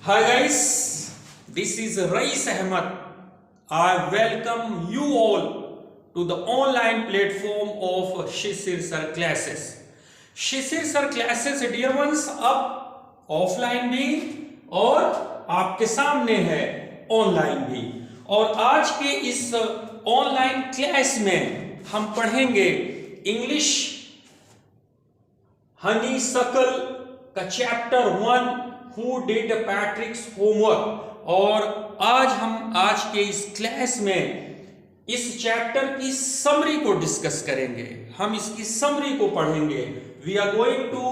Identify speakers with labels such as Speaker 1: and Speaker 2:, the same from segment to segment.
Speaker 1: Hi guys, this is Rais Ahmed. I welcome you all to the online platform of Shishir Sir Classes. Shishir Sir Classes dear ones अब offline भी और आपके सामने है online भी। और आज के इस ऑनलाइन क्लास में हम पढ़ेंगे इंग्लिश हनीसकल का chapter 1 Who did Patrick's homework। और आज के इस क्लास में इस चैप्टर की समरी को डिस्कस करेंगे। हम इसकी समरी को पढ़ेंगे। We are going to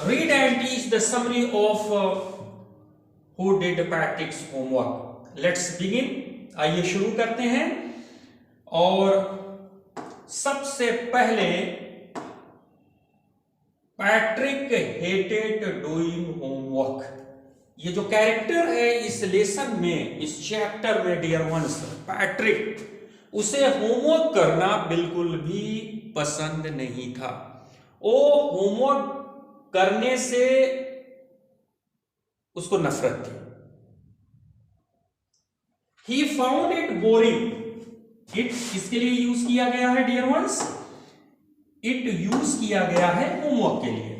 Speaker 1: read and teach the summary of Who did Patrick's homework। Let's begin. आइए शुरू करते हैं। और सबसे पहले पैट्रिक हेटेड डूइंग होमवर्क। ये जो कैरेक्टर है इस लेसन में, इस चैप्टर में डियर वंस, पैट्रिक, उसे होमवर्क करना बिल्कुल भी पसंद नहीं था। वो होमवर्क करने से उसको नफरत थी। He found it boring. It किसके लिए यूज किया गया है डियर वंस? इट यूज किया गया है होमवर्क के लिए।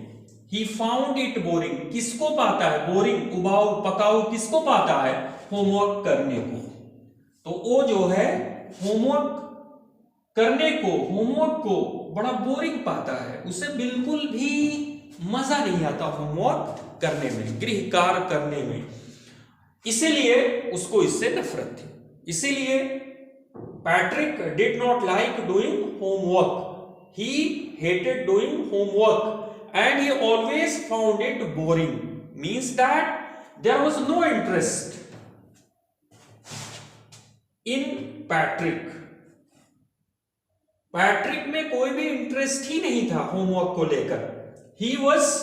Speaker 1: He found it boring. किसको पाता है बोरिंग, उबाऊ पकाऊ किसको पाता है? होमवर्क करने को। तो वो जो है होमवर्क करने को, होमवर्क को बड़ा बोरिंग पाता है। उसे बिल्कुल भी मजा नहीं आता होमवर्क करने में, गृह कार्य करने में। इसीलिए उसको इससे नफरत थी। इसीलिए Patrick did not like doing homework. He hated doing homework and he always found it boring. Means that there was no interest in Patrick. Patrick में कोई भी इंटरेस्ट ही नहीं था होमवर्क को लेकर। He was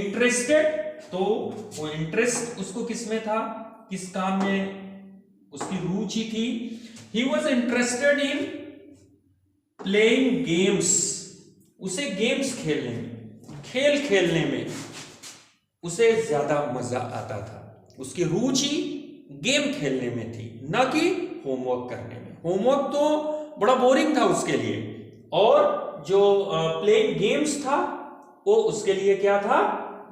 Speaker 1: interested, तो वो इंटरेस्ट उसको किस में था, किस काम में उसकी रुचि थी? He was interested in playing games. उसे गेम्स खेलने में, खेल खेलने में उसे ज्यादा मजा आता था। उसकी रुचि गेम खेलने में थी, न कि होमवर्क करने में। होमवर्क तो बड़ा बोरिंग था उसके लिए, और जो प्लेइंग गेम्स था वो उसके लिए क्या था?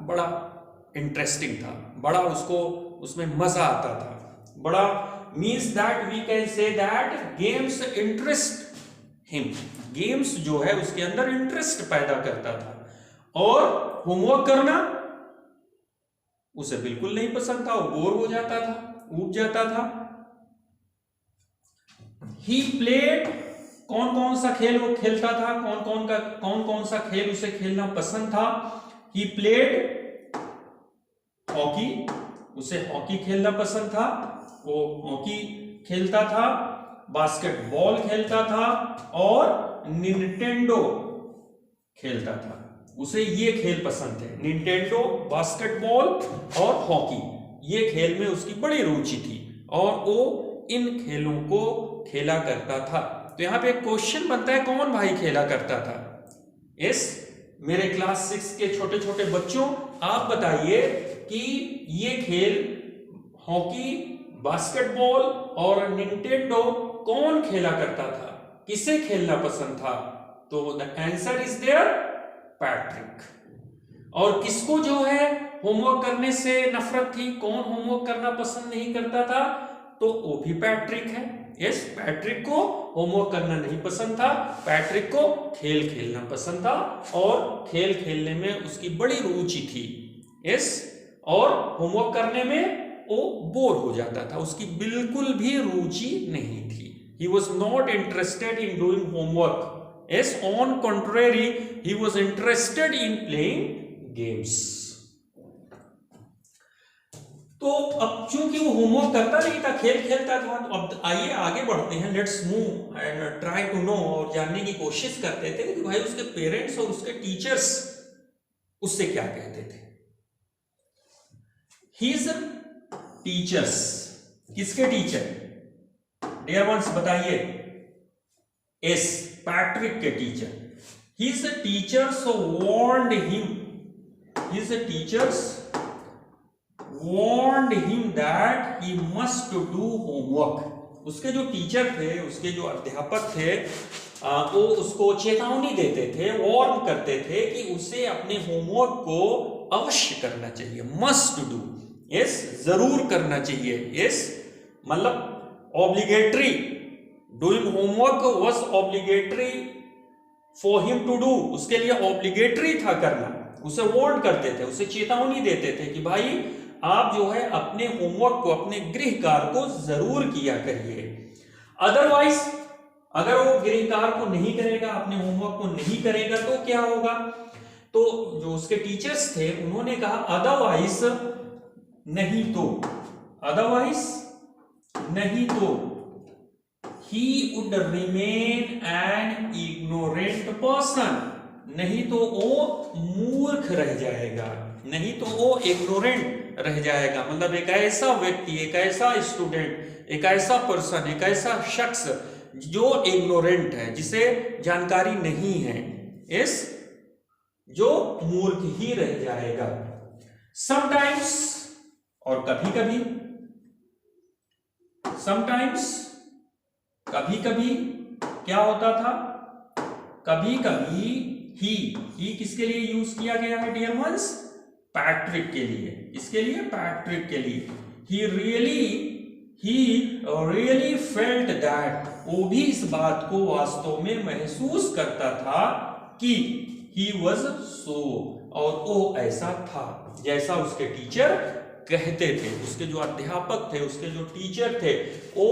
Speaker 1: बड़ा इंटरेस्टिंग था, बड़ा उसको उसमें मजा आता था। बड़ा means that we can say that games interest him. Games जो है उसके अंदर इंटरेस्ट पैदा करता था। और होमवर्क करना उसे बिल्कुल नहीं पसंद था। वो बोर हो जाता था, ऊब जाता था। ही प्लेड, कौन कौन सा खेल वो खेलता था, कौन कौन सा खेल उसे खेलना पसंद था? He played hockey. उसे हॉकी खेलना पसंद था, वो हॉकी खेलता था। बास्केटबॉल खेलता था और निंटेंडो खेलता था। उसे ये खेल पसंद थे, निंटेंडो, बास्केटबॉल और हॉकी। ये खेल में उसकी बड़ी रुचि थी और वो इन खेलों को खेला करता था। तो यहां पे एक क्वेश्चन बनता है, कौन भाई खेला करता था? यस, मेरे क्लास 6 के छोटे छोटे बच्चों, आप बताइए कि ये खेल हॉकी, बास्केटबॉल और निंटेंडो कौन खेला करता था, किसे खेलना पसंद था? तो the answer is there Patrick. और किसको जो है होमवर्क करने से नफरत थी, कौन होमवर्क करना पसंद नहीं करता था? तो वो भी पैट्रिक है। यस, पैट्रिक को होमवर्क करना नहीं पसंद था, पैट्रिक को खेल खेलना पसंद था और खेल खेलने में उसकी बड़ी रुचि थी। यस, और होमवर्क करने में वो बोर हो जाता था, उसकी बिल्कुल भी रुचि नहीं थी। He was not interested in doing homework. Yes, on contrary, he was interested in playing games. तो अब चूंकि वो होमवर्क करता नहीं था, खेल खेलता था, तो अब आइए आगे बढ़ते हैं। Let's move and try to know, और जानने की कोशिश करते थे कि भाई उसके पेरेंट्स और उसके टीचर्स उससे क्या कहते थे। His टीचर्स, किसके टीचर डियर वंस बताइए? एस, पैट्रिक के teacher. His teachers warned him. His teachers warned him that he must do homework. उसके जो टीचर थे, उसके जो अध्यापक थे, वो उसको चेतावनी देते थे, वार्न करते थे कि उसे अपने होमवर्क को अवश्य करना चाहिए, मस्ट डू, यस, जरूर करना चाहिए, यस, मतलब obligatory, doing homework was obligatory for him to do, उसके लिए ऑब्लिगेटरी था करना, उसे वार्न करते थे, उसे चेतावनी देते थे कि भाई आप जो है अपने होमवर्क को, अपने गृह कार्य को जरूर किया करिए, अदरवाइज अगर वो गृह कार्य को नहीं करेगा, अपने होमवर्क को नहीं करेगा तो क्या होगा। तो जो उसके टीचर्स थे उन्होंने कहा अदरवाइज नहीं तो, अदरवाइज नहीं तो he would remain an ignorant person, नहीं तो वो मूर्ख रह जाएगा, नहीं तो वो इग्नोरेंट रह जाएगा, मतलब एक ऐसा व्यक्ति, एक ऐसा स्टूडेंट, एक ऐसा पर्सन, एक ऐसा शख्स जो इग्नोरेंट है, जिसे जानकारी नहीं है, इस जो मूर्ख ही रह जाएगा। समटाइम्स, और कभी कभी, समटाइम्स कभी कभी क्या होता था, कभी कभी ही किसके लिए यूज किया गया है डियर वंस, पैट्रिक के लिए, इसके लिए पैट्रिक के लिए, he really felt that, वो भी इस बात को वास्तव में महसूस करता था कि he was so, और वो ऐसा था जैसा उसके टीचर कहते थे, उसके जो अध्यापक थे, उसके जो टीचर थे, वो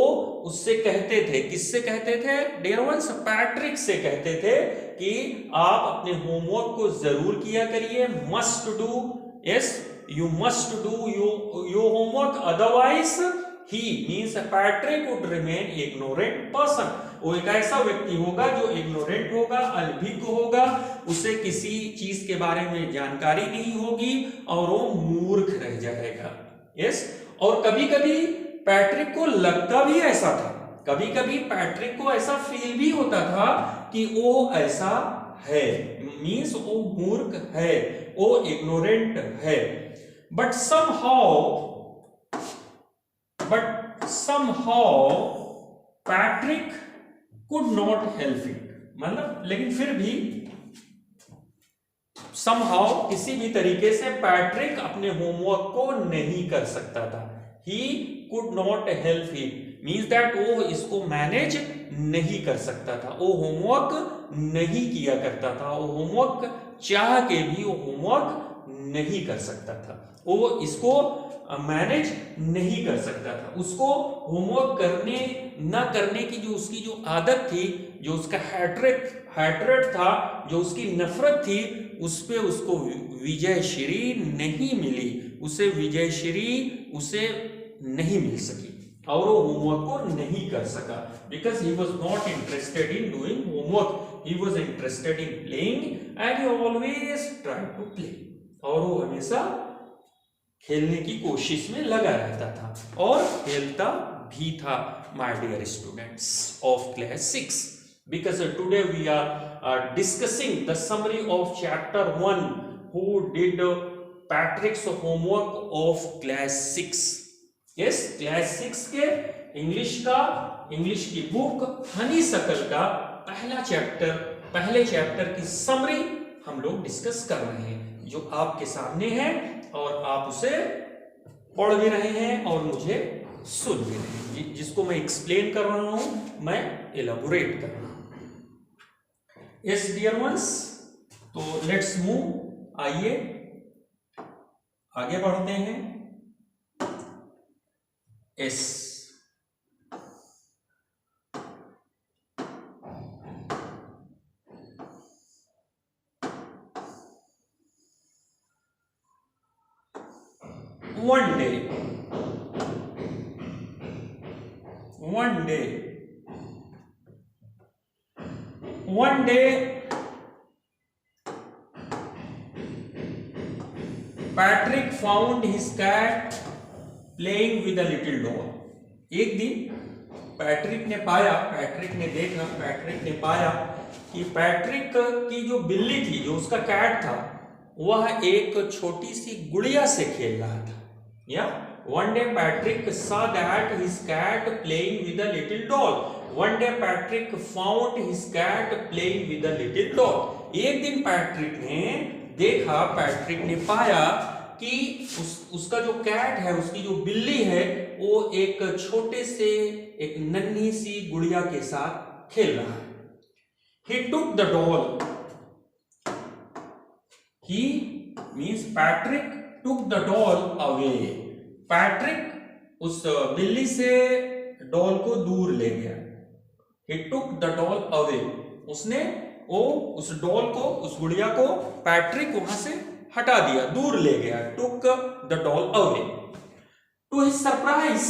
Speaker 1: उससे कहते थे, किससे कहते थे डियर वंस, पैट्रिक से कहते थे कि आप अपने होमवर्क को जरूर किया करिए, must do, yes, you must do your homework, otherwise he means Patrick would remain ignorant person, वो एक ऐसा व्यक्ति होगा जो इग्नोरेंट होगा, अनभिज्ञ होगा, उसे किसी चीज के बारे में जानकारी नहीं होगी और वो मूर्ख रह जाएगा, यस। और कभी कभी पैट्रिक को लगता भी ऐसा था, कभी कभी पैट्रिक को ऐसा फील भी होता था कि वो ऐसा है, मींस वो मूर्ख है, वो इग्नोरेंट है, but somehow Patrick could not help it, मतलब लेकिन फिर भी somehow किसी भी तरीके से पैट्रिक अपने होमवर्क को नहीं कर सकता था, he could not help it means that वो इसको मैनेज नहीं कर सकता था, वो होमवर्क नहीं किया करता था, वो होमवर्क चाह के भी वो होमवर्क नहीं कर सकता था, वो इसको मैनेज नहीं कर सकता था, उसको होमवर्क करने ना करने की जो उसकी जो आदत थी, जो उसका हैट्रेड था, जो उसकी नफरत थी, उस पे उसको विजयश्री नहीं मिली, उसे विजयश्री उसे नहीं मिल सकी और वो होमवर्क को नहीं कर सका, because he was not interested in doing homework, he was interested in playing and he always try to play, और वो हमेशा खेलने की कोशिश में लगा रहता था और खेलता भी था, my dear students of class 6, because today we are discussing the summary of chapter 1 who did Patrick's homework of class 6, yes, class 6 के इंग्लिश की बुक हनीसकल का पहले चैप्टर की समरी हम लोग डिस्कस कर रहे हैं, जो आपके सामने है और आप उसे पढ़ भी रहे हैं और मुझे सुन भी रहे हैं, जिसको मैं एक्सप्लेन कर रहा हूं, मैं एलाबोरेट कर रहा हूं। यस डियर वंस, तो लेट्स मूव, आइए आगे बढ़ते हैं। Yes, one day Patrick found his cat playing with a little doll. एक दिन पैट्रिक ने पाया कि पैट्रिक की जो बिल्ली थी, जो उसका कैट था, वह एक छोटी सी गुड़िया से खेल रहा था, Yeah. One day Patrick saw that his cat playing with a little doll. One day Patrick found his cat playing with a little doll. एक दिन पैट्रिक ने देखा, पैट्रिक ने पाया कि उसका जो कैट है, उसकी जो बिल्ली है, वो एक छोटे से एक नन्ही सी गुड़िया के साथ खेल रहा है. He took the doll. He means Patrick took the doll away. Patrick उस बिल्ली से डॉल को दूर ले गया. He took the doll away. उसने उस डॉल को, उस गुड़िया को पैट्रिक वहां से हटा दिया, दूर ले गया. Took the doll away. To his surprise,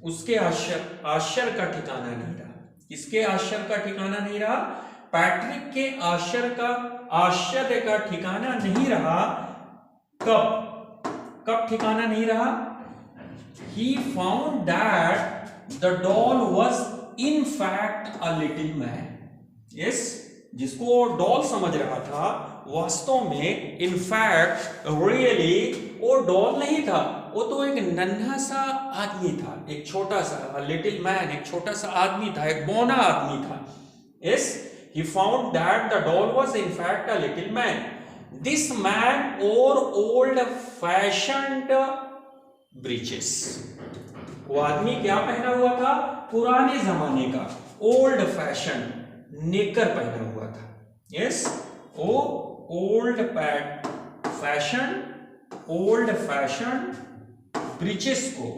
Speaker 1: उसके आश्चर्य का ठिकाना नहीं रहा. किसके आश्चर्य का ठिकाना नहीं रहा? पैट्रिक के आश्चर्य का ठिकाना नहीं रहा. कब ठिकाना नहीं रहा? He found that the doll was in fact a little man. Yes, जिसको डॉल समझ रहा था, वास्तव में in fact really वो डॉल नहीं था, वो तो एक नन्हा सा आदमी था, एक छोटा सा लिटिल मैन, एक छोटा सा आदमी था, एक बौना आदमी था. Yes, he found that the doll was in fact a little man. This man wore old-fashioned breeches. वो आदमी क्या पहना हुआ था? पुराने जमाने का ओल्ड फैशन नेकर पहना हुआ था. यस, वो ओल्ड फैशन ब्रीचेस को,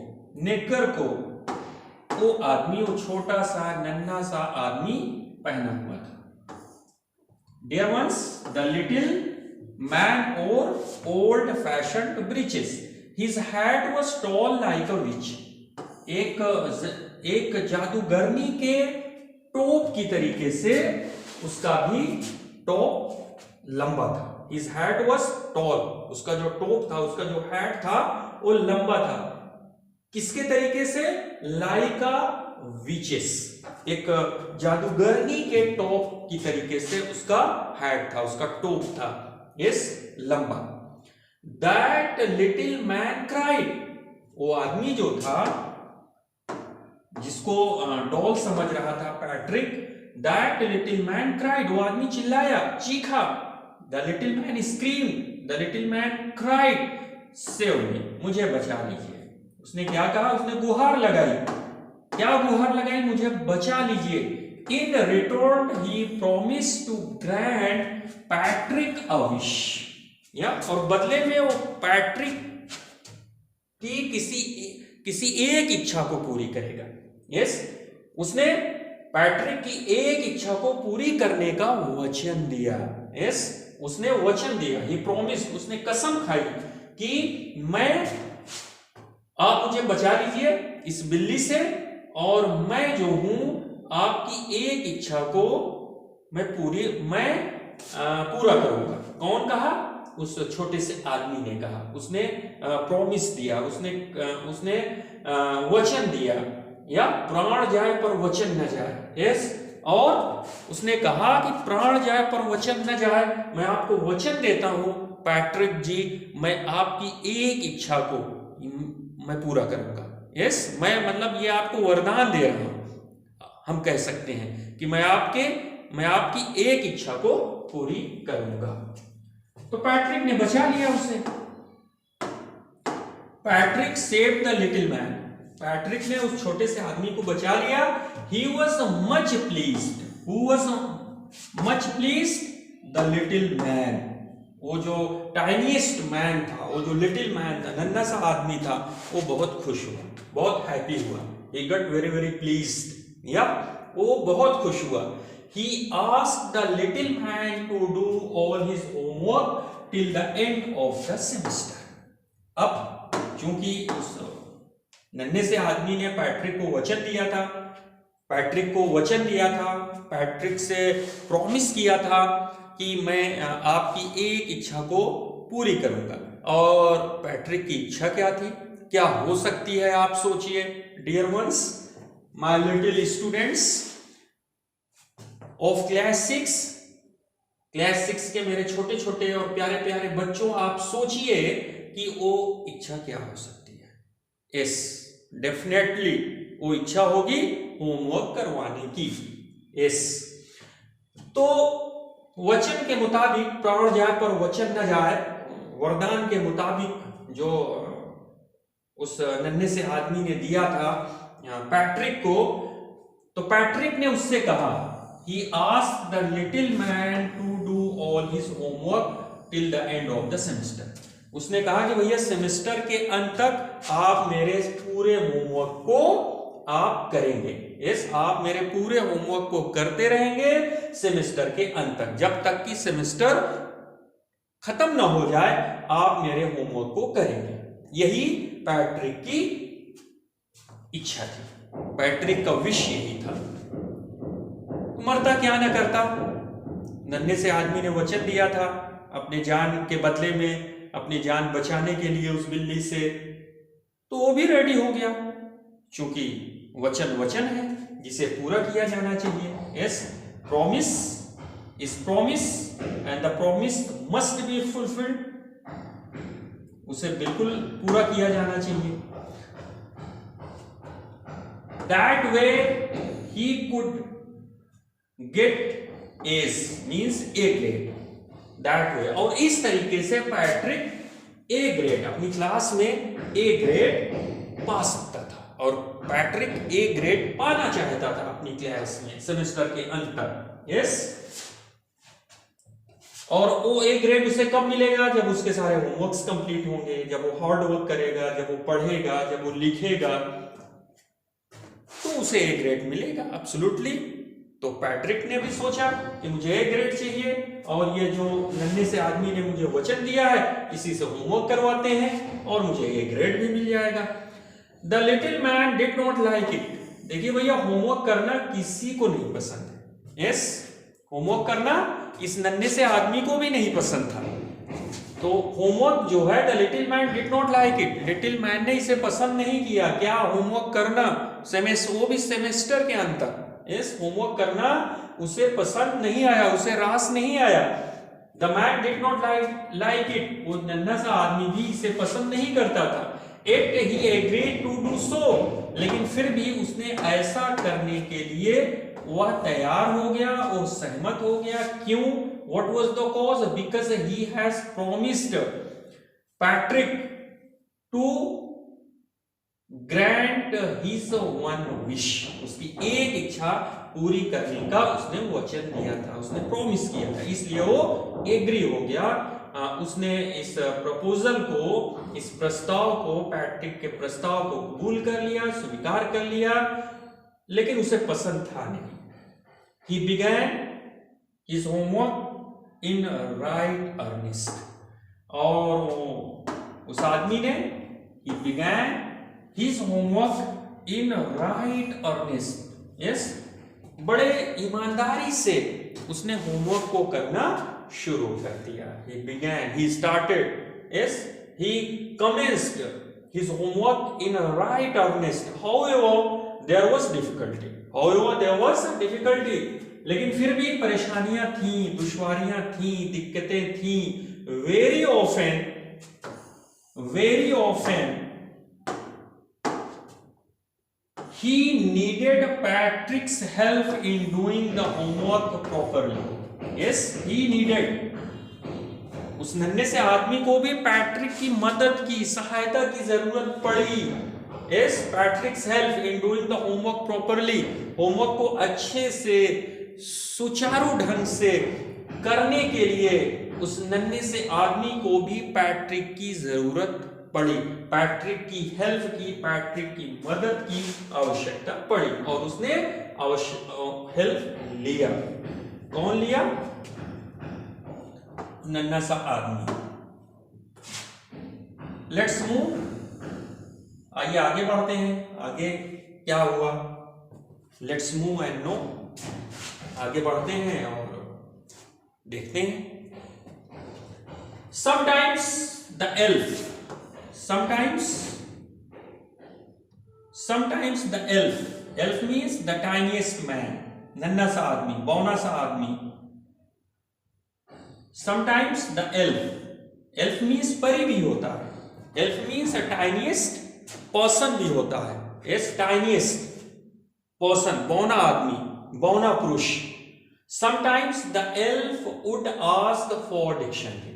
Speaker 1: नेकर को वो आदमी, वो छोटा सा नन्हा सा आदमी पहना हुआ था. Dear ones, the little man wore old-fashioned breeches. His hat was tall like a witch. एक जादूगरनी के टोप की तरीके से उसका भी टॉप लंबा था. His hat was tall. उसका जो टोप था, उसका जो हैट था, वो लंबा था. किसके तरीके से? Like a witches. एक जादूगरनी के टॉप की तरीके से उसका हैट था, उसका टोप था. Yes, लंबा. That little man cried. वो आदमी जो था, जिसको डॉल समझ रहा था Patrick, that little man cried. वो आदमी चिल्लाया, चीखा. The little man screamed. The little man cried, save me. मुझे बचा लीजिए. उसने क्या कहा? उसने गुहार लगाई. क्या गुहार लगाई? मुझे बचा लीजिए. In return, he promised to grant Patrick a wish. या और बदले में वो पैट्रिक की किसी एक इच्छा को पूरी करेगा. यस, उसने पैट्रिक की एक इच्छा को पूरी करने का वचन दिया. यस, उसने वचन दिया. ही प्रॉमिस, उसने कसम खाई कि आप मुझे बचा लीजिए इस बिल्ली से, और मैं जो हूं आपकी एक इच्छा को मैं पूरा करूंगा. कौन कहा? उस छोटे से आदमी ने कहा. उसने प्रॉमिस दिया, उसने वचन दिया. या प्राण जाए पर वचन न जाए. यस, और उसने कहा कि प्राण जाए पर वचन न जाए. मैं आपको वचन देता हूं पैट्रिक जी, मैं आपकी एक इच्छा को मैं पूरा करूंगा. यस, मैं मतलब ये आपको वरदान दे रहा हूं. हम कह सकते हैं कि मैं आपकी एक इच्छा को पूरी करूंगा. तो पैट्रिक ने बचा लिया उसे. Patrick saved the little man. Patrick ने उस छोटे से आदमी को बचा लिया. He was much pleased. Who was much pleased? The little man. वो जो टाइनीएस्ट मैन था, वो जो लिटिल मैन था, नन्हा सा आदमी था, वो बहुत खुश हुआ, बहुत हैप्पी हुआ. He got very very pleased. या वो बहुत खुश हुआ. He asked the little man to do all his homework till the end of the semester. अब चूंकि उस नन्हे से आदमी ने पैट्रिक को वचन दिया था, पैट्रिक से प्रॉमिस किया था कि मैं आपकी एक इच्छा को पूरी करूंगा. और पैट्रिक की इच्छा क्या थी? क्या हो सकती है? आप सोचिए. Dear ones, my little students of class 6, class 6 के मेरे छोटे छोटे और प्यारे प्यारे बच्चों, आप सोचिए कि वो इच्छा क्या हो सकती है। यस, डेफिनेटली वो इच्छा होगी होमवर्क करवाने की। यस, तो वचन के मुताबिक प्राण जाए पर वचन न जाए, वरदान के मुताबिक जो उस नन्हे से आदमी ने दिया था पैट्रिक को, तो पैट्रिक ने उससे कहा, he asked the little man to do all his homework till the end of the semester। उसने कहा कि भैया सेमेस्टर के अंत तक आप मेरे पूरे होमवर्क को आप करेंगे। यस, आप मेरे पूरे होमवर्क को करते रहेंगे सेमेस्टर के अंत तक, जब तक कि सेमेस्टर खत्म ना हो जाए आप मेरे होमवर्क को करेंगे। यही पैट्रिक की इच्छा थी, पैट्रिक का विश यही था। मरता क्या ना करता, नन्हे से आदमी ने वचन दिया था अपने जान के बदले में, अपनी जान बचाने के लिए उस बिल्ली से, तो वो भी रेडी हो गया, क्योंकि वचन वचन है जिसे पूरा किया जाना चाहिए। Yes, promise is promise and the promise must be fulfilled, उसे बिल्कुल पूरा किया जाना चाहिए। That way he could get S means A grade, that way, और इस तरीके से पैट्रिक ए ग्रेड अपनी क्लास में ए ग्रेड पा सकता था, और पैट्रिक ए ग्रेड पाना चाहता था अपनी क्लास में सेमेस्टर के अंत तक। यस, और वो ए ग्रेड उसे कब मिलेगा, जब उसके सारे होमवर्क्स कंप्लीट होंगे, जब वो हार्ड वर्क करेगा, जब वो पढ़ेगा, जब वो लिखेगा, तो उसे ए ग्रेड मिलेगा एब्सोल्युटली। तो पैट्रिक ने भी सोचा कि मुझे ए ग्रेड चाहिए, और ये जो नन्हे से आदमी ने मुझे वचन दिया है इसी से होमवर्क करवाते हैं और मुझे ए ग्रेड भी मिल जाएगा। The little man did not like it. देखिए भैया, होमवर्क करना किसी को नहीं पसंद है। यस, होमवर्क करना इस नन्हे से आदमी को भी नहीं पसंद था। तो होमवर्क जो है, the little man did not like it, little man ने इसे पसंद नहीं किया। क्या? होमवर्क करना, वो भी सेमेस्टर के अंत तक। यस, होमवर्क करना उसे पसंद नहीं आया, उसे रास नहीं आया। The man did not like it, वो नन्हा सा आदमी भी इसे पसंद नहीं करता था। It he agreed to do so, लेकिन फिर भी उसने ऐसा करने के लिए वह तैयार हो गया, वो सहमत हो गया। क्यों? What was the cause? Because he has promised Patrick to grant his one wish। उसकी एक इच्छा पूरी करने का उसने वचन दिया था, उसने प्रॉमिस किया था, इसलिए वो एग्री हो गया। उसने इस प्रपोजल को, इस प्रस्ताव को, पैट्रिक के प्रस्ताव को कबूल कर लिया, स्वीकार कर लिया, लेकिन उसे पसंद था नहीं। He began his homework in right earnest, और उस आदमी ने he began his homework in right earnest। yes, बड़े ईमानदारी से उसने होमवर्क को करना शुरू कर दिया। He began, he started, yes, he commenced his homework in a right earnest। However, there was difficulty, लेकिन फिर भी परेशानियां थी, दुश्वारियां थी, दिक्कतें थी। very often he needed Patrick's help in doing the homework properly। yes, he needed, उस नन्हे से आदमी को भी पैट्रिक की मदद की, सहायता की जरूरत पड़ी। yes, Patrick's help in doing the homework properly, homework को अच्छे से सुचारू ढंग से करने के लिए उस नन्हे से आदमी को भी पैट्रिक की जरूरत पड़ी, पैट्रिक की हेल्प की, पैट्रिक की मदद की आवश्यकता पड़ी, और उसने हेल्प लिया। कौन लिया? नन्हा सा आदमी। लेट्स मूव, आइए आगे बढ़ते हैं। आगे क्या हुआ? लेट्स मूव एंड नो, आगे बढ़ते हैं और देखते हैं। Sometimes the elf means the tiniest man, नन्हा सा आदमी, बौना सा आदमी। समटाइम्स द एल्फ मीन्स परी भी होता है, एल्फ मीन्स टाइनिएस्ट पर्सन भी होता है, यस टाइनिएस्ट पर्सन, बौना आदमी, बौना पुरुष। Sometimes the elf would ask for dictionary,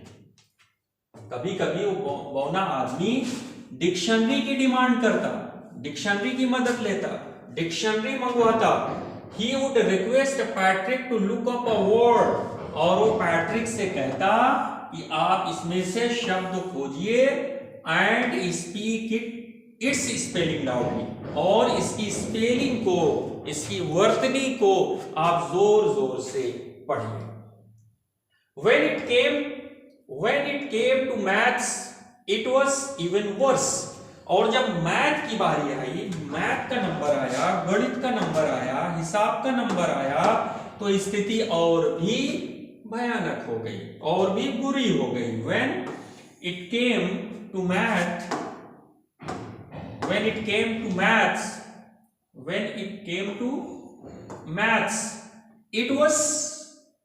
Speaker 1: कभी कभी वो बौना आदमी डिक्शनरी की डिमांड करता, डिक्शनरी की मदद लेता, डिक्शनरी मंगवाता। He would request Patrick to look up a word, और वो पैट्रिक से कहता कि आप इसमें से शब्द खोजिए and speak its spelling loudly, और इसकी स्पेलिंग को, इसकी वर्तनी को आप जोर जोर से पढ़िए। When it came to maths, it was even worse. और जब मैथ की बारी आई, मैथ का नंबर आया, गणित का नंबर आया, हिसाब का नंबर आया, तो स्थिति और भी भयानक हो गई, और भी बुरी हो गई। When it came to maths, it was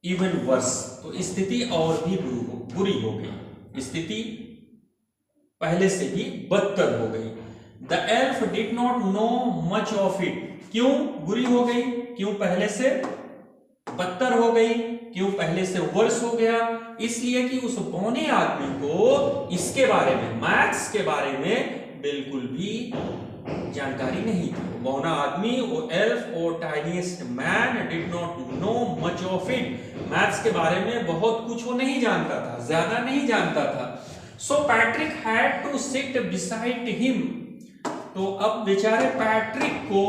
Speaker 1: even worse. तो स्थिति और भी बुरी हो गई, स्थिति पहले से भी बदतर हो गई। The elf did not know much of it. क्यों बुरी हो गई? क्यों पहले से बदतर हो गई? क्यों पहले से वर्ष हो गया? इसलिए कि उस बौने आदमी को इसके बारे में, मैथ्स के बारे में बिल्कुल भी जानकारी नहीं थी। बौना आदमी, वो एल्फ और tiniest man did not know much of it, maths के बारे में बहुत कुछ वो नहीं जानता था, ज्यादा नहीं जानता था। So Patrick had to sit beside him, तो अब बेचारे पैट्रिक को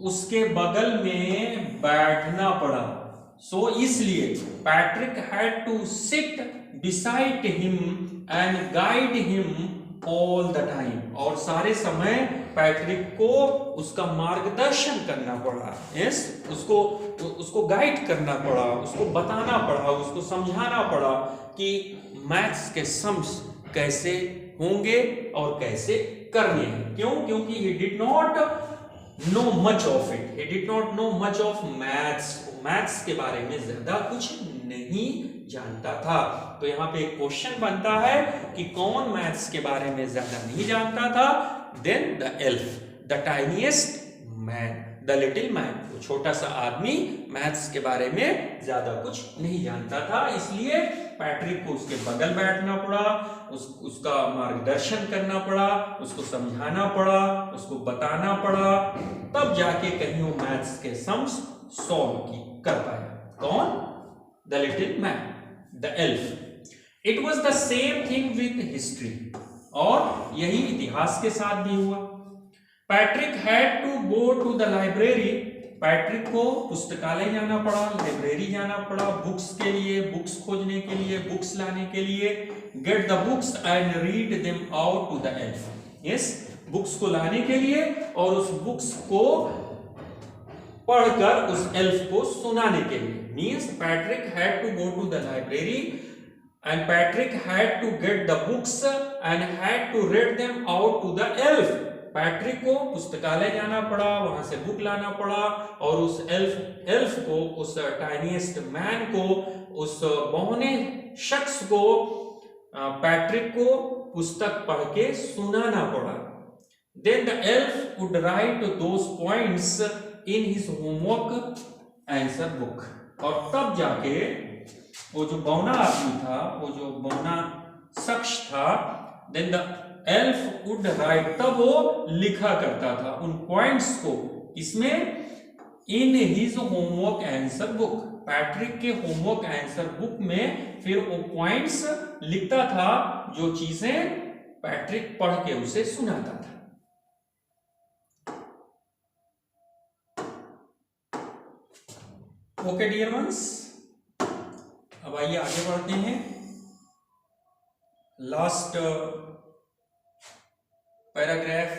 Speaker 1: उसके बगल में बैठना पड़ा। सो इसलिए Patrick had to sit beside him and guide him all the time, और सारे समय पैट्रिक को उसका मार्गदर्शन करना पड़ा, यस, उसको गाइड करना पड़ा, उसको बताना पड़ा, उसको समझाना पड़ा कि मैथ्स के सम्स कैसे होंगे और कैसे करने हैं। क्यों? क्योंकि he did not know much of it, he did not know much of maths, maths के बारे में ज्यादा कुछ नहीं जानता था। तो यहाँ पे एक क्वेश्चन बनता है कि कौन मैथ्स के बारे में ज्यादा नहीं जानता था? Then the elf, the tiniest man, the little man, वो छोटा सा आदमी मैथ्स के बारे में ज्यादा कुछ नहीं जानता था। इसलिए पैट्रिक को उसके बगल बैठना पड़ा, उसका मार्गदर्शन करना पड़ा, उसको समझाना पड़ा, उसको बताना पड़ा, तब जाके कहीं वो मैथ्स के सम्स सॉल्व कर पाया। कौन? The little man, the elf. It was the same thing with history, और यही इतिहास के साथ भी हुआ। Patrick had to go to the library, Patrick को पुस्तकालय जाना पड़ा, लाइब्रेरी जाना पड़ा, बुक्स के लिए, बुक्स खोजने के लिए, बुक्स लाने के लिए। Get the books and read them out to the elf, yes, books को लाने के लिए और उस बुक्स को पढ़कर उस एल्फ को सुनाने के लिए। Means Patrick had to go to the library and Patrick had to get the books and had to read them out to the elf. Patrick को पुस्तकालय जाना पड़ा, वहां से बुक लाना पड़ा, और उस एल्फ को, उस टाइनिएस्ट मैन को, उस बौने शख्स को, पैट्रिक को पुस्तक पढ़ के सुनाना पड़ा। Then the elf would write those points in his homework answer book, और तब जाके वो जो बौना आदमी था, वो जो बौना शख्स था, then the elf would write, तब वो लिखा करता था उन पॉइंट्स को, इसमें in his homework answer book, Patrick के होमवर्क आंसर बुक में फिर वो पॉइंट्स लिखता था, जो चीजें पैट्रिक पढ़ के उसे सुनाता था। ओके डियर वंस, अब आइए आगे बढ़ते हैं। Last paragraph.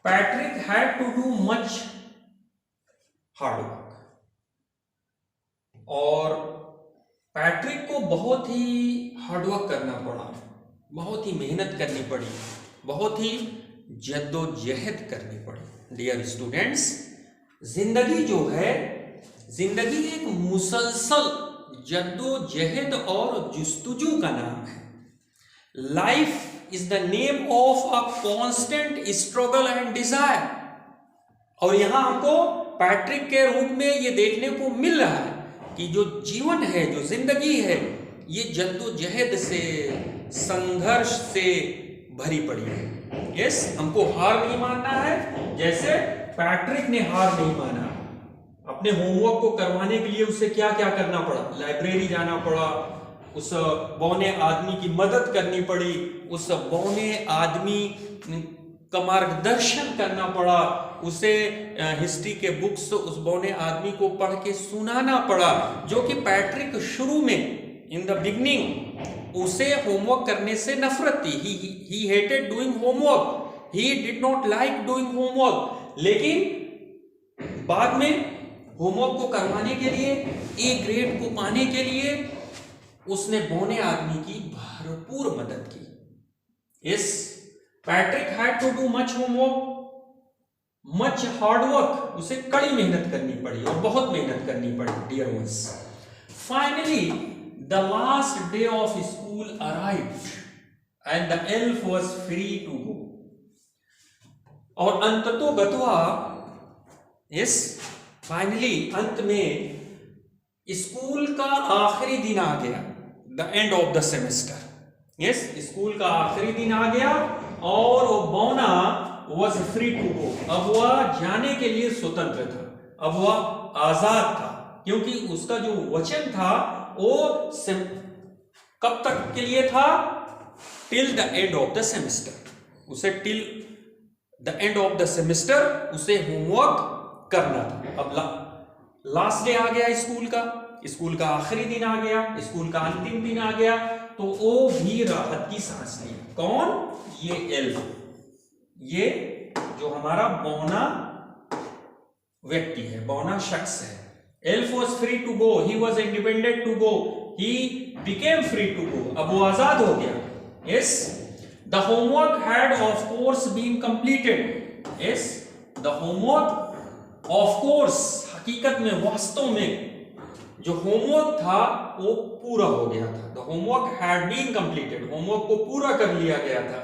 Speaker 1: Patrick had to do much hard work, और पैट्रिक को बहुत ही हार्डवर्क करना पड़ा, बहुत ही मेहनत करनी पड़ी, बहुत ही जद्दोजहद करनी पड़ी। डियर स्टूडेंट्स, जिंदगी जो है, जिंदगी एक मुसलसल जद्दोजहद और जुस्तजू का नाम है। Life is the name of a constant struggle and desire. और यहां हमको पैट्रिक के रूप में ये देखने को मिल रहा है कि जो जीवन है, जो जिंदगी है, ये जद्दोजहद से, संघर्ष से भरी पड़ी है। यस, हमको हार नहीं मानना है, जैसे पैट्रिक ने हार नहीं माना। अपने होमवर्क को करवाने के लिए उसे क्या क्या करना पड़ा, लाइब्रेरी जाना पड़ा, उस बौने आदमी की मदद करनी पड़ी, उस बौने आदमी का मार्गदर्शन करना पड़ा, उसे हिस्ट्री के बुक्स उस बौने आदमी को पढ़ के सुनाना पड़ा, जो कि पैट्रिक शुरू में इन द बिगनिंग उसे होमवर्क करने से नफरत थी। He hated doing homework, he did not like doing homework. लेकिन बाद में होमवर्क को करवाने के लिए, ए ग्रेड को पाने के लिए उसने बौने आदमी की भरपूर मदद की। Yes, Patrick had to do much homework, much hard work. उसे कड़ी मेहनत करनी पड़ी और बहुत मेहनत करनी पड़ी। Dear ones, finally the last day of school arrived and the elf was free to go. और अंततोगत्वा, यस, फाइनली अंत में स्कूल का आखिरी दिन आ गया, the end of the semester. Yes, school का आखिरी दिन आ गया और वो बौना वॉज फ्री टू गो। अब वह जाने के लिए स्वतंत्र था, अब वह आजाद था, क्योंकि उसका जो वचन था वो कब तक के लिए था? Till the end of the semester. उसे till the end of the semester उसे होमवर्क करना था। अब लास्ट डे आ गया स्कूल का, स्कूल का आखिरी दिन आ गया, स्कूल का अंतिम दिन आ गया, तो वो भी राहत की सांस ली। कौन? ये एल्फ, ये जो हमारा बौना व्यक्ति है, बौना शख्स है। Elf was free to go, he was independent to go, he became free to go. अब वो आजाद हो गया। Yes, the homework had of course been completed. Yes, the homework of course, हकीकत में, वास्तव में जो होमवर्क था वो पूरा हो गया था। The homework had been completed, homework को पूरा कर लिया गया था।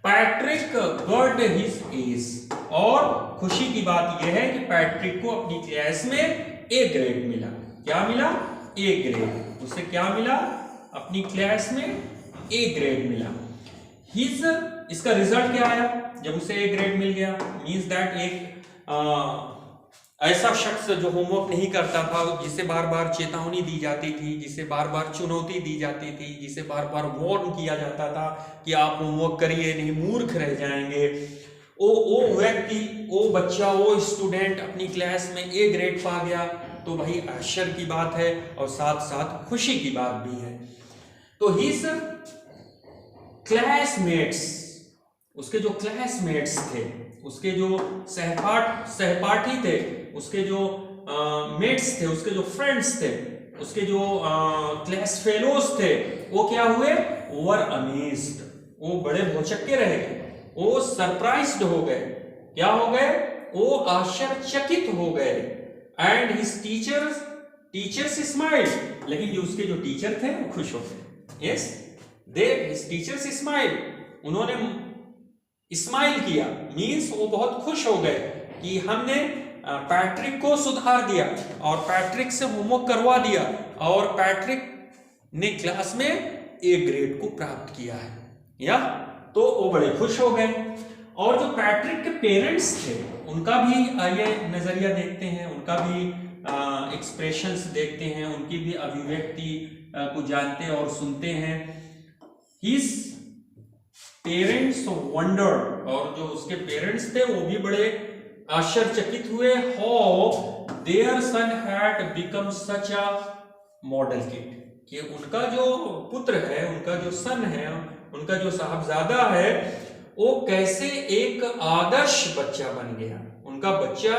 Speaker 1: पैट्रिक गर्ड हिज एज, और खुशी की बात यह है कि पैट्रिक को अपनी क्लास में ए ग्रेड मिला। क्या मिला? A grade. उसे क्या मिला? अपनी क्लास में ए ग्रेड मिला। हिज, इसका रिजल्ट क्या आया जब उसे ए ग्रेड मिल गया? मींस दैट एक ऐसा शख्स जो होमवर्क नहीं करता था, जिसे बार बार चेतावनी दी जाती थी, जिसे बार बार चुनौती दी जाती थी, जिसे बार बार वार्न किया जाता था कि आप होमवर्क करिए, नहीं मूर्ख रह जाएंगे, वो व्यक्ति, वो बच्चा, वो स्टूडेंट अपनी क्लास में ए ग्रेड पा गया, तो भाई आश्चर्य की बात है और साथ साथ खुशी की बात भी है। तो हिज क्लासमेट्स, उसके जो क्लासमेट्स थे, उसके जो सहपाठी थे, उसके जो मेट्स थे, उसके जो फ्रेंड्स थे, उसके जो क्लास फेलोज थे, वो क्या हुए? वर अमेज्ड, वो बड़े भौचक्के रह गए, वो सरप्राइज्ड हो गए। क्या हो गए? वो आश्चर्यचकित हो गए। एंड हिज टीचर्स स्माइल्ड, लेकिन जो उसके जो टीचर थे वो खुश हो गए। यस, हिज टीचर्स स्माइल्ड, उन्होंने स्माइल किया, मींस वो बहुत खुश हो गए कि हमने पैट्रिक को सुधार दिया और पैट्रिक से होमवर्क करवा दिया और पैट्रिक ने क्लास में ए ग्रेड को प्राप्त किया है, या तो वो बड़े खुश हो गए। और जो पैट्रिक के पेरेंट्स थे, उनका भी ये नजरिया देखते हैं, उनका भी एक्सप्रेशंस देखते हैं, उनकी भी अभिव्यक्ति को जानते हैं और सुनते हैं। हिज पेरेंट्स वंडर्ड, और जो उसके पेरेंट्स थे वो भी बड़े आश्चर्यचकित हुए। How their son had become such a model kid, कि उनका जो पुत्र है, उनका जो सन है, उनका जो साहबजादा है, वो कैसे एक आदर्श बच्चा बन गया। उनका बच्चा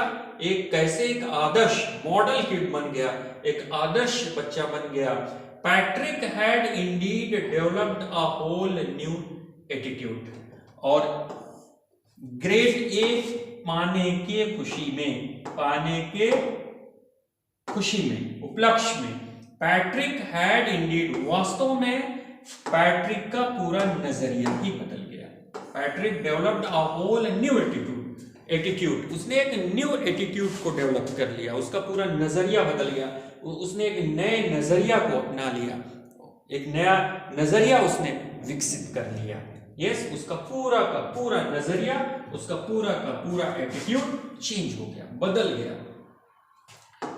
Speaker 1: कैसे एक आदर्श मॉडल किड बन गया, एक आदर्श बच्चा बन गया। Patrick had indeed developed a whole new attitude, और ग्रेड ए पाने के खुशी में, पाने के खुशी में, उपलक्ष्य में। पैट्रिक हैड इंडीड, वास्तव में पैट्रिक का पूरा नजरिया ही बदल गया। Patrick developed a whole new attitude, उसने एक न्यू एटीट्यूड को डेवलप कर लिया, उसका पूरा नजरिया बदल गया, उसने एक नए नजरिया को अपना लिया, एक नया नजरिया उसने विकसित कर लिया। यस, उसका पूरा का पूरा नजरिया, उसका पूरा का पूरा एटीट्यूड चेंज हो गया, बदल गया।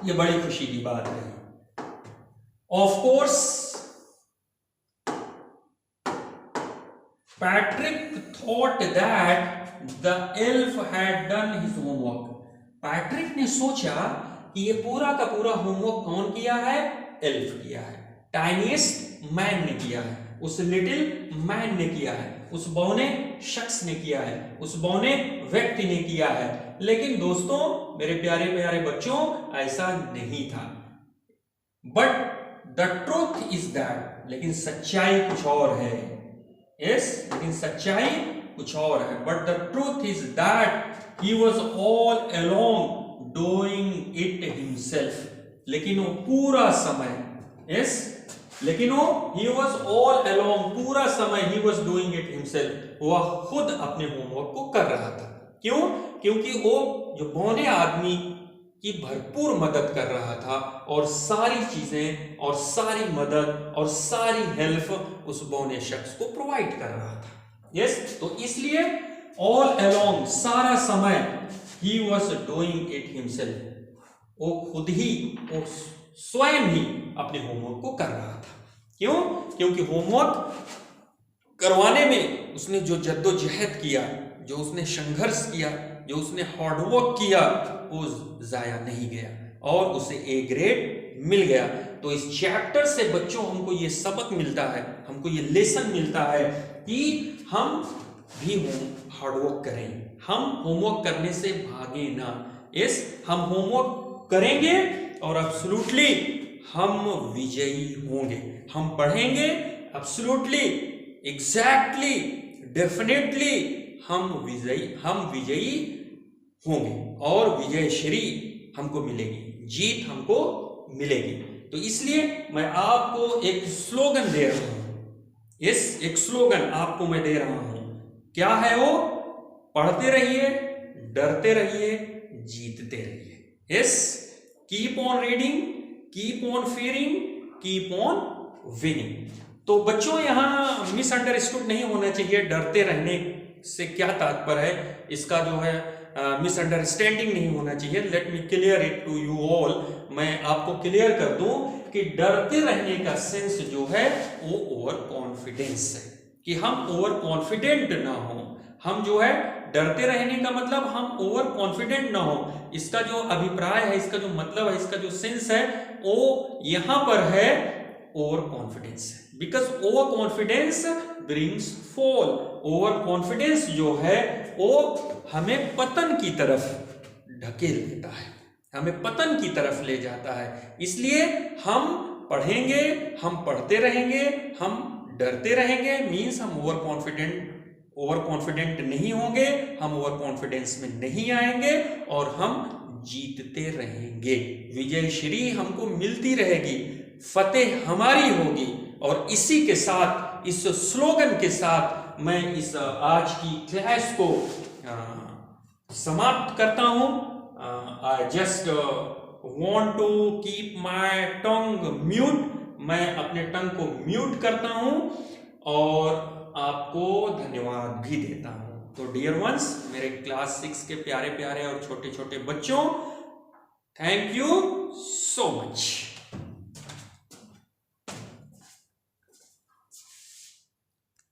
Speaker 1: ये बड़ी खुशी की बात है। Of course Patrick thought that the elf had done his homework. Patrick ने सोचा कि ये पूरा का पूरा होमवर्क कौन किया है? एल्फ किया है, टाइनीएस्ट मैन ने किया है, उस लिटिल मैन ने किया है, उस बौने शख्स ने किया है, उस बौने व्यक्ति ने किया है। लेकिन दोस्तों, मेरे प्यारे प्यारे बच्चों, ऐसा नहीं था। But the truth is that, लेकिन सच्चाई कुछ और है। यस, लेकिन सच्चाई कुछ और है। But the truth is that he was all along doing it himself. लेकिन वो पूरा समय, यस, लेकिन वो ही वॉज ऑल अलोंग, पूरा समय he was doing it himself, वह खुद अपने होमवर्क को कर रहा था। क्यों? क्योंकि वो जो बौने आदमी की भरपूर मदद कर रहा था, और सारी चीजें और सारी मदद और सारी हेल्प उस बौने शख्स को प्रोवाइड कर रहा था। यस, तो इसलिए ऑल अलोंग, सारा समय, he was doing it himself, वो खुद ही, वो स्वयं ही अपने होमवर्क को कर रहा था। क्यों? क्योंकि होमवर्क करवाने में उसने जो जद्दोजहद किया, जो उसने संघर्ष किया, जो उसने हार्डवर्क किया, वो जाया नहीं गया और उसे ए ग्रेड मिल गया। तो इस चैप्टर से बच्चों हमको ये सबक मिलता है, हमको ये लेसन मिलता है कि हम भी हार्डवर्क करें, हम होमवर्क करने से भागे ना। यस, हम होमवर्क करेंगे और एब्सोल्युटली हम विजयी होंगे। हम पढ़ेंगे एब्सोल्युटली, एग्जैक्टली, डेफिनेटली हम विजयी होंगे और विजय श्री हमको मिलेगी, जीत हमको मिलेगी। तो इसलिए मैं आपको एक स्लोगन दे रहा हूं। यस, एक स्लोगन आपको मैं दे रहा हूं। क्या है वो? पढ़ते रहिए, डरते रहिए, जीतते रहिए। Yes, keep on reading, keep on fearing, keep on winning. तो बच्चों, यहां मिसअंडरस्टूड नहीं होना चाहिए। डरते रहने से क्या तात्पर्य है, इसका जो है मिसअंडरस्टैंडिंग नहीं होना चाहिए। Let me clear it to you all. मैं आपको क्लियर कर दूं कि डरते रहने का सेंस जो है वो ओवर कॉन्फिडेंस है, कि हम ओवर कॉन्फिडेंट ना हो। हम जो है डरते रहने का मतलब हम ओवर कॉन्फिडेंट ना हो। इसका जो अभिप्राय है, इसका जो मतलब है, इसका जो सेंस है, वो यहां पर है ओवर कॉन्फिडेंस है। Because over confidence brings fall. Over confidence जो है वो हमें पतन की तरफ ढकेल देता है, हमें पतन की तरफ ले जाता है। इसलिए हम पढ़ेंगे, हम पढ़ते रहेंगे, हम डरते रहेंगे, मीन्स हम ओवर कॉन्फिडेंट नहीं होंगे, हम ओवर कॉन्फिडेंस में नहीं आएंगे और हम जीतते रहेंगे। विजय श्री हमको मिलती रहेगी, फतेह हमारी होगी। और इसी के साथ, इस स्लोगन के साथ मैं इस आज की क्लास को समाप्त करता हूं। I just want to keep my tongue mute. मैं अपने टंग को म्यूट करता हूं और आपको धन्यवाद भी देता हूं। तो डियर वंस, मेरे क्लास 6 के प्यारे प्यारे और छोटे छोटे बच्चों, थैंक यू सो मच।